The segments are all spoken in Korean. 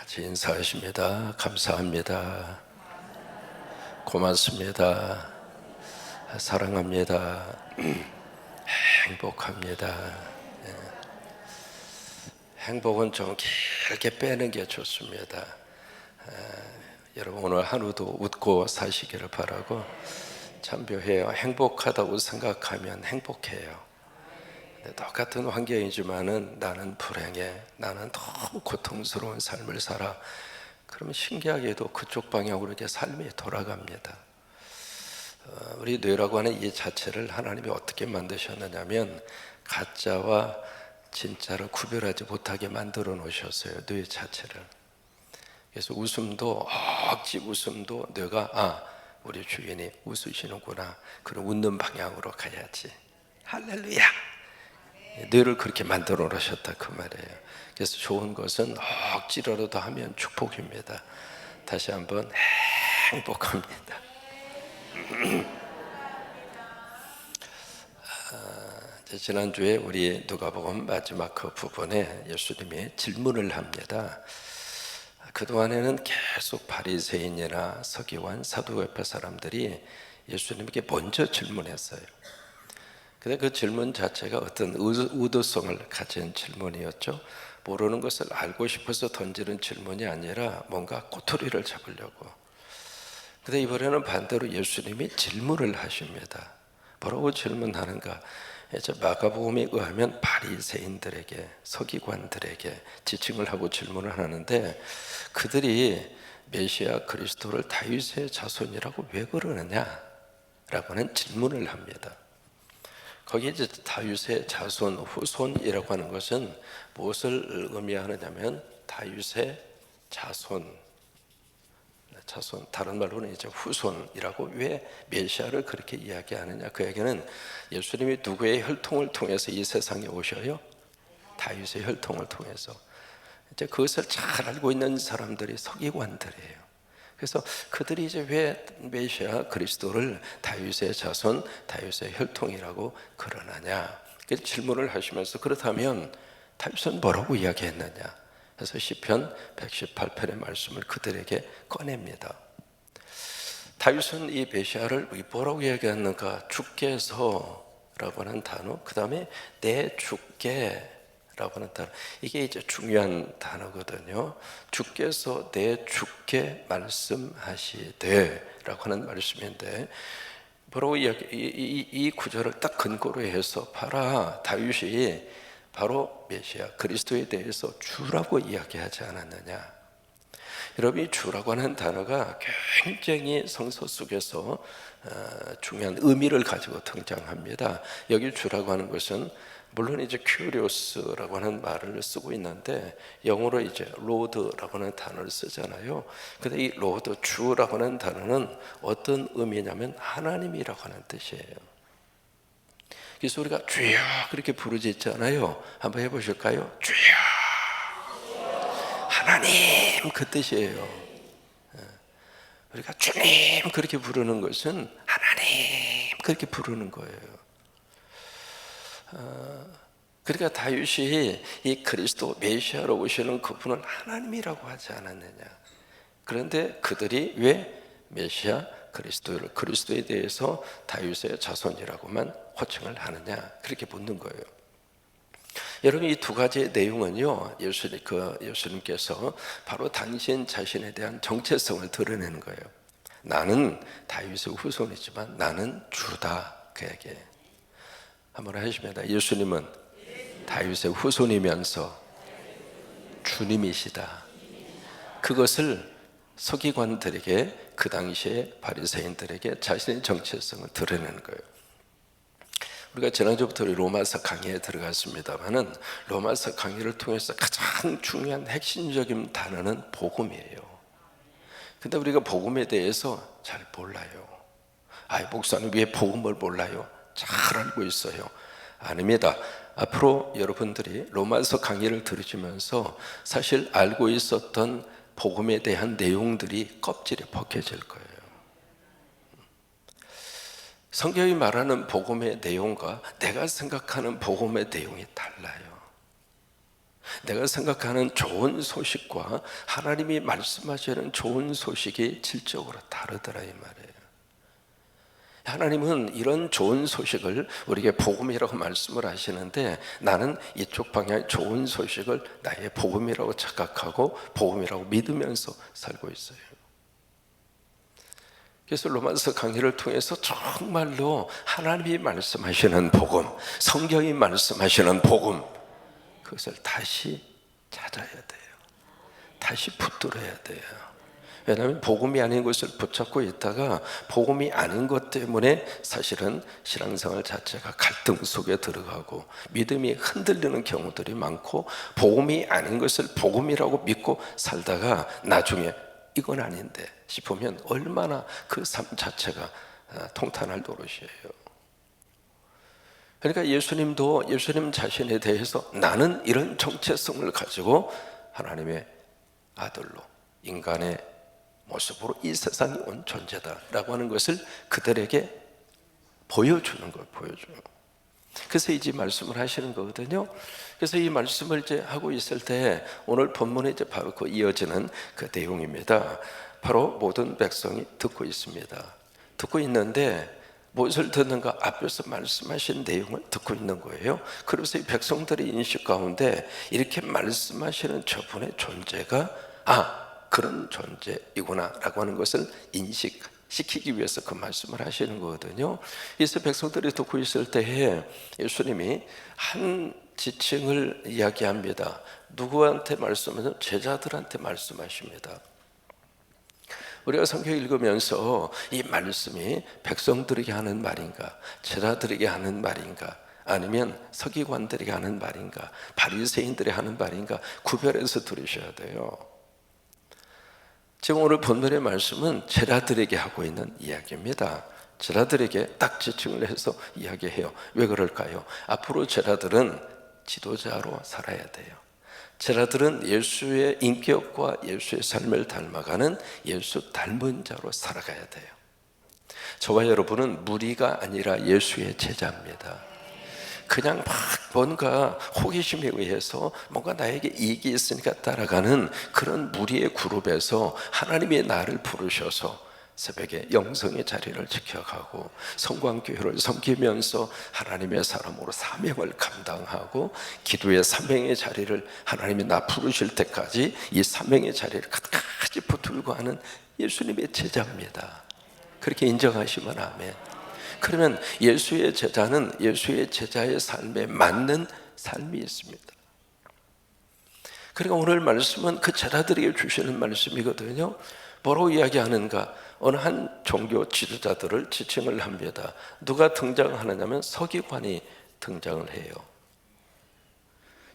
같이 인사하십니다. 감사합니다. 고맙습니다. 사랑합니다. 행복합니다. 행복은 좀 길게 빼는 게 좋습니다. 여러분 오늘 하루도 웃고 사시기를 바라고. 참 묘해요. 행복하다고 생각하면 행복해요. 똑같은 환경이지만은 나는 불행해, 나는 너무 고통스러운 삶을 살아. 그러면 신기하게도 그쪽 방향으로 이렇게 삶이 돌아갑니다. 우리 뇌라고 하는 이 자체를 하나님이 어떻게 만드셨느냐면 가짜와 진짜를 구별하지 못하게 만들어 놓으셨어요. 뇌 자체를. 그래서 웃음도, 억지 웃음도 뇌가 우리 주인이 웃으시는구나, 그럼 웃는 방향으로 가야지, 할렐루야, 뇌를 그렇게 만들어 놓으셨다 그 말이에요. 그래서 좋은 것은 억지로라도 하면 축복입니다. 다시 한번 행복합니다. 지난주에 우리 누가복음 마지막 그 부분에 예수님이 질문을 합니다. 그동안에는 계속 바리새인이나 서기관, 사두개파 사람들이 예수님께 먼저 질문했어요. 근데 그 질문 자체가 어떤 의도성을 가진 질문이었죠. 모르는 것을 알고 싶어서 던지는 질문이 아니라 뭔가 꼬투리를 잡으려고. 근데 이번에는 반대로 예수님이 질문을 하십니다. 뭐라고 질문하는가? 마가복음에 의하면 바리새인들에게, 서기관들에게 지칭을 하고 질문을 하는데, 그들이 메시아 그리스도를 다윗의 자손이라고 왜 그러느냐? 라고 하는 질문을 합니다. 거기에 이제 다윗의 자손, 후손이라고 하는 것은 무엇을 의미하느냐면 다윗의 자손, 다른 말로는 이제 후손이라고. 왜 메시아를 그렇게 이야기하느냐? 그 얘기는 예수님이 누구의 혈통을 통해서 이 세상에 오셔요? 다윗의 혈통을 통해서. 이제 그것을 잘 알고 있는 사람들이 서기관들이에요. 그래서 그들이 이제 왜 메시아 그리스도를 다윗의 자손, 다윗의 혈통이라고 그러느냐? 그 질문을 하시면서, 그렇다면 다윗은 뭐라고 이야기했느냐? 그래서 시편 118편의 말씀을 그들에게 꺼냅니다. 다윗은 이 메시아를 뭐라고 이야기했는가? 주께서라고 하는 단어, 그 다음에 내 주께 라고 하는 단어, 이게 이제 중요한 단어거든요. 주께서 내 주께 말씀하시되 라고 하는 말씀인데, 뭐라고 이 구절을 딱 근거로 해서 봐라, 다윗이 바로 메시아 그리스도에 대해서 주라고 이야기하지 않았느냐. 여러분, 이 주라고 하는 단어가 굉장히 성서 속에서 중요한 의미를 가지고 등장합니다. 여기 주라고 하는 것은 물론 이제 큐리오스라고 하는 말을 쓰고 있는데, 영어로 이제 로드라고 하는 단어를 쓰잖아요. 근데 이 로드, 주라고 하는 단어는 어떤 의미냐면 하나님이라고 하는 뜻이에요. 그래서 우리가 주여 그렇게 부르짖잖아요. 한번 해보실까요? 주여, 하나님, 그 뜻이에요. 우리가 주님 그렇게 부르는 것은 하나님 그렇게 부르는 거예요. 그러니까 다윗이 이 그리스도 메시아로 오시는 그분을 하나님이라고 하지 않았느냐. 그런데 그들이 왜 메시아 그리스도에 대해서 다윗의 자손이라고만 호칭을 하느냐, 그렇게 묻는 거예요. 여러분, 이 두 가지의 내용은요, 예수님께서 바로 당신 자신에 대한 정체성을 드러내는 거예요. 나는 다윗의 후손이지만 나는 주다, 그 얘기예요. 한번 하십니다. 예수님은 다윗의 후손이면서 주님이시다. 그것을 서기관들에게, 그 당시에 바리새인들에게 자신의 정체성을 드러내는 거예요. 우리가 지난주부터 로마서 강의에 들어갔습니다만은, 로마서 강의를 통해서 가장 중요한 핵심적인 단어는 복음이에요. 근데 우리가 복음에 대해서 잘 몰라요. 목사님 왜 복음을 몰라요? 잘 알고 있어요. 아닙니다. 앞으로 여러분들이 로마서 강의를 들으시면서 사실 알고 있었던 복음에 대한 내용들이 껍질에 벗겨질 거예요. 성경이 말하는 복음의 내용과 내가 생각하는 복음의 내용이 달라요. 내가 생각하는 좋은 소식과 하나님이 말씀하시는 좋은 소식이 질적으로 다르더라 이 말이에요. 하나님은 이런 좋은 소식을 우리에게 복음이라고 말씀을 하시는데 나는 이쪽 방향의 좋은 소식을 나의 복음이라고 착각하고 복음이라고 믿으면서 살고 있어요. 그래서 로마서 강의를 통해서 정말로 하나님이 말씀하시는 복음, 성경이 말씀하시는 복음, 그것을 다시 찾아야 돼요. 다시 붙들어야 돼요. 왜냐하면 복음이 아닌 것을 붙잡고 있다가 복음이 아닌 것 때문에 사실은 신앙생활 자체가 갈등 속에 들어가고 믿음이 흔들리는 경우들이 많고, 복음이 아닌 것을 복음이라고 믿고 살다가 나중에 이건 아닌데 싶으면 얼마나 그 삶 자체가 통탄할 노릇이에요. 그러니까 예수님도 예수님 자신에 대해서 나는 이런 정체성을 가지고 하나님의 아들로 인간의 모습으로 이 세상에 온 존재다라고 하는 것을 그들에게 보여주는 거예요. 보여줘요. 그래서 이제 말씀을 하시는 거거든요. 그래서 이 말씀을 이제 하고 있을 때 오늘 본문에 이제 바로 그 이어지는 그 내용입니다. 바로 모든 백성이 듣고 있습니다. 듣고 있는데 무엇을 듣는가? 앞에서 말씀하신 내용을 듣고 있는 거예요. 그래서 이 백성들의 인식 가운데 이렇게 말씀하시는 저분의 존재가 그런 존재이구나 라고 하는 것을 인식시키기 위해서 그 말씀을 하시는 거거든요. 그래서 백성들이 듣고 있을 때에 예수님이 한 지칭을 이야기합니다. 누구한테 말씀하세요? 제자들한테 말씀하십니다. 우리가 성경 읽으면서 이 말씀이 백성들에게 하는 말인가, 제자들에게 하는 말인가, 아니면 서기관들에게 하는 말인가, 바리새인들이 하는 말인가 구별해서 들으셔야 돼요. 지금 오늘 본문의 말씀은 제자들에게 하고 있는 이야기입니다. 제자들에게 딱 지칭을 해서 이야기해요. 왜 그럴까요? 앞으로 제자들은 지도자로 살아야 돼요. 제자들은 예수의 인격과 예수의 삶을 닮아가는 예수 닮은 자로 살아가야 돼요. 저와 여러분은 무리가 아니라 예수의 제자입니다. 그냥 막 뭔가 호기심에 의해서 뭔가 나에게 이익이 있으니까 따라가는 그런 무리의 그룹에서 하나님이 나를 부르셔서 새벽에 영성의 자리를 지켜가고 성광교회를 섬기면서 하나님의 사람으로 사명을 감당하고 기도의 사명의 자리를 하나님이 나 부르실 때까지 이 사명의 자리를 끝까지 붙들고 하는 예수님의 제자입니다. 그렇게 인정하시면 아멘. 그러면 예수의 제자는 예수의 제자의 삶에 맞는 삶이 있습니다. 그러니까 오늘 말씀은 그 제자들에게 주시는 말씀이거든요. 뭐라고 이야기하는가? 어느 한 종교 지도자들을 지칭을 합니다. 누가 등장하느냐면 서기관이 등장을 해요.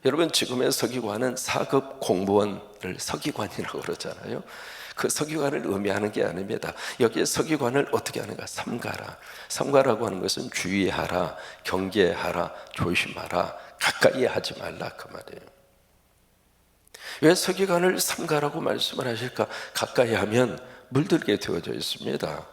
여러분, 지금의 서기관은 4급 공무원을 서기관이라고 그러잖아요. 그 서기관을 의미하는 게 아닙니다. 여기에 서기관을 어떻게 하는가? 삼가라. 삼가라고 하는 것은 주의하라, 경계하라, 조심하라, 가까이 하지 말라 그 말이에요. 왜 서기관을 삼가라고 말씀을 하실까? 가까이 하면 물들게 되어져 있습니다.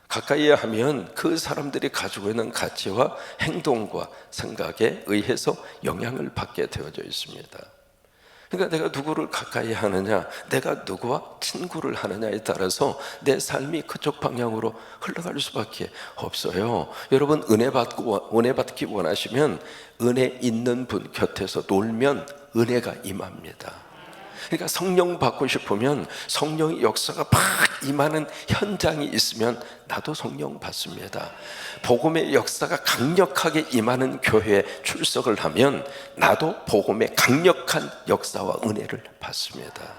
가까이 하면 그 사람들이 가지고 있는 가치와 행동과 생각에 의해서 영향을 받게 되어져 있습니다. 그러니까 내가 누구를 가까이 하느냐, 내가 누구와 친구를 하느냐에 따라서 내 삶이 그쪽 방향으로 흘러갈 수밖에 없어요. 여러분, 은혜 받기 원하시면 은혜 있는 분 곁에서 놀면 은혜가 임합니다. 그러니까 성령 받고 싶으면 성령의 역사가 팍 임하는 현장이 있으면 나도 성령 받습니다. 복음의 역사가 강력하게 임하는 교회에 출석을 하면 나도 복음의 강력한 역사와 은혜를 받습니다.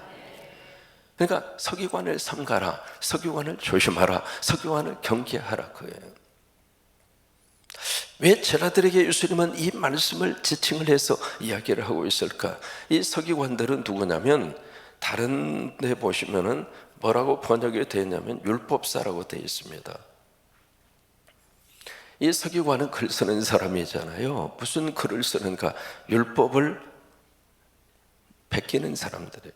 그러니까 서기관을 삼가라, 서기관을 조심하라, 서기관을 경계하라 그거예요. 왜 제자들에게 예수님은 이 말씀을 지칭을 해서 이야기를 하고 있을까? 이 서기관들은 누구냐면 다른 데 보시면은 뭐라고 번역이 되어 있냐면 율법사라고 되어 있습니다. 이 서기관은 글 쓰는 사람이잖아요. 무슨 글을 쓰는가? 율법을 베끼는 사람들이에요.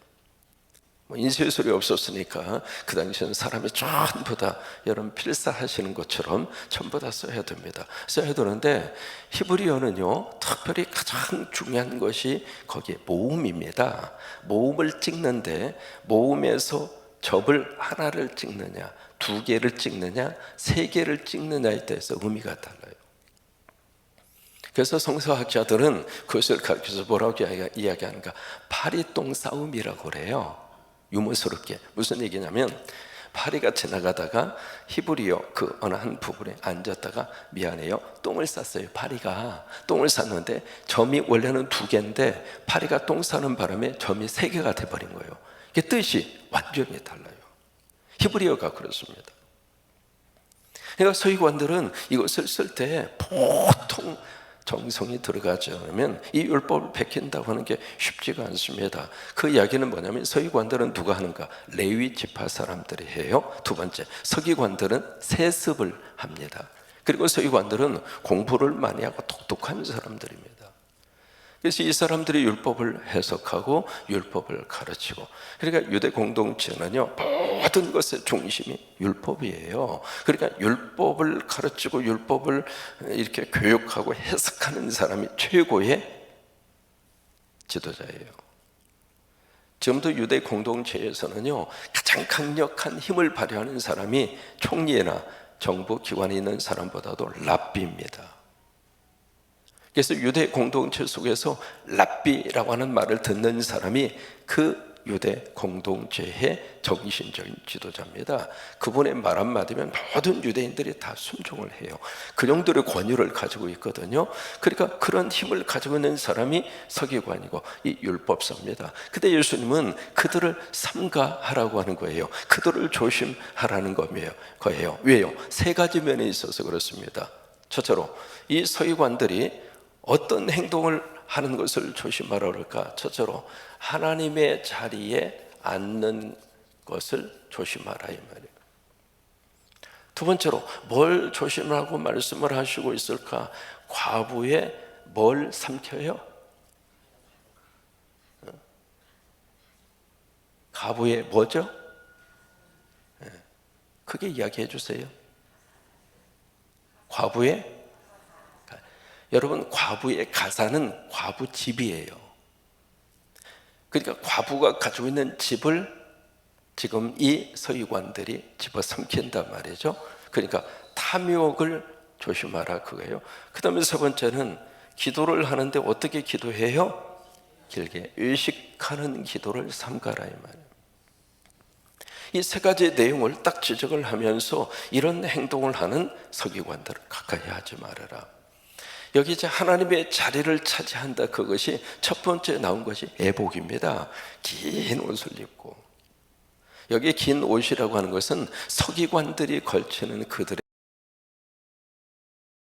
뭐 인쇄술이 없었으니까 그 당시에는 사람이 전부 다 여러분 필사하시는 것처럼 전부 다 써야 됩니다. 써야 되는데 히브리어는요 특별히 가장 중요한 것이 거기에 모음입니다. 모음을 찍는데 모음에서 접을 하나를 찍느냐, 두 개를 찍느냐, 세 개를 찍느냐에 따라서 의미가 달라요. 그래서 성서학자들은 그것을 가르쳐서 뭐라고 이야기하는가? 파리똥 싸움이라고 그래요. 유머스럽게. 무슨 얘기냐면 파리가 지나가다가 히브리어 그 어느 한 부분에 앉았다가 미안해요 똥을 쌌어요. 파리가 똥을 쌌는데 점이 원래는 두 개인데 파리가 똥 싸는 바람에 점이 세 개가 돼버린 거예요. 이게 뜻이 완전히 달라요. 히브리어가 그렇습니다. 그러니까 서기관들은 이것을 쓸 때 보통 정성이 들어가지 않으면 이 율법을 베낀다고 하는 게 쉽지가 않습니다. 그 이야기는 뭐냐면 서기관들은 누가 하는가? 레위 지파 사람들이 해요. 두 번째, 서기관들은 세습을 합니다. 그리고 서기관들은 공부를 많이 하고 똑똑한 사람들입니다. 그래서 이 사람들이 율법을 해석하고 율법을 가르치고, 그러니까 유대 공동체는요 모든 것의 중심이 율법이에요. 그러니까 율법을 가르치고 율법을 이렇게 교육하고 해석하는 사람이 최고의 지도자예요. 지금도 유대 공동체에서는요 가장 강력한 힘을 발휘하는 사람이 총리나 정부 기관에 있는 사람보다도 랍비입니다. 그래서 유대 공동체 속에서 랍비라고 하는 말을 듣는 사람이 그 유대 공동체의 정신적인 지도자입니다. 그분의 말 한마디면 모든 유대인들이 다 순종을 해요. 그 정도의 권위를 가지고 있거든요. 그러니까 그런 힘을 가지고 있는 사람이 서기관이고 이 율법사입니다. 근데 예수님은 그들을 삼가하라고 하는 거예요. 그들을 조심하라는 거예요. 왜요? 세 가지 면에 있어서 그렇습니다. 첫째로 이 서기관들이 어떤 행동을 하는 것을 조심하라 그럴까? 첫째로 하나님의 자리에 앉는 것을 조심하라 이 말이에요. 두 번째로 뭘 조심하라고 말씀을 하시고 있을까? 과부의 뭘 삼켜요? 과부의 뭐죠? 크게 이야기해 주세요. 과부의, 여러분 과부의 가사는 과부 집이에요. 그러니까 과부가 가지고 있는 집을 지금 이 서기관들이 집어삼킨단 말이죠. 그러니까 탐욕을 조심하라 그거예요. 그 다음에 세 번째는 기도를 하는데 어떻게 기도해요? 길게 의식하는 기도를 삼가라 이 말이에요. 이 세 가지 내용을 딱 지적을 하면서 이런 행동을 하는 서기관들을 가까이 하지 말아라. 여기 이제 하나님의 자리를 차지한다. 그것이 첫 번째 나온 것이 애복입니다. 긴 옷을 입고, 여기 긴 옷이라고 하는 것은 서기관들이 걸치는 그들의